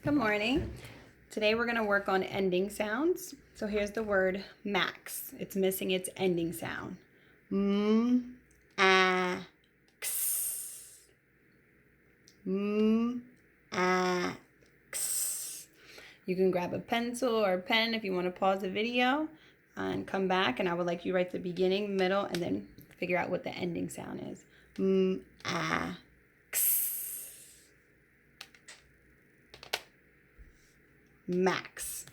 Good morning. Today we're going to work on ending sounds. So here's the word max. It's missing its ending sound. M, a, x. M, a, x. You can grab a pencil or a pen if you want to pause the video and come back, and I would like you to write the beginning, middle, and then figure out what the ending sound is. M, a, max.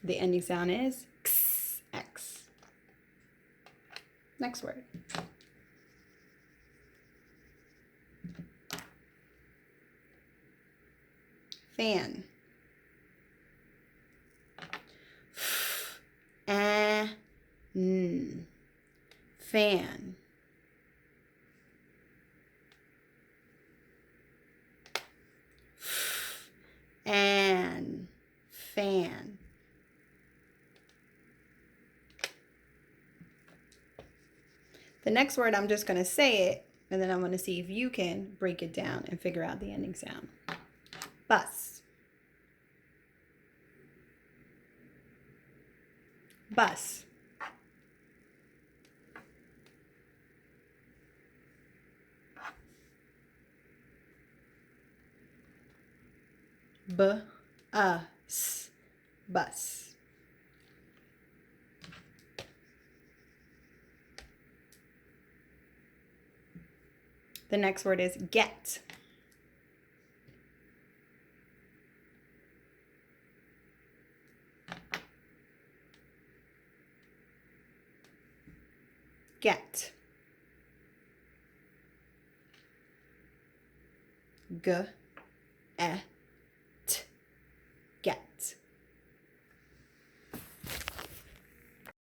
The ending sound is x, x. Next word. Fan. N. Fan. An. Fan. The next word, I'm just going to say it, and then I'm going to see if you can break it down and figure out the ending sound. Bus. Bus. B-U-S. Bus. The next word is get. Get. G-E-T. Get.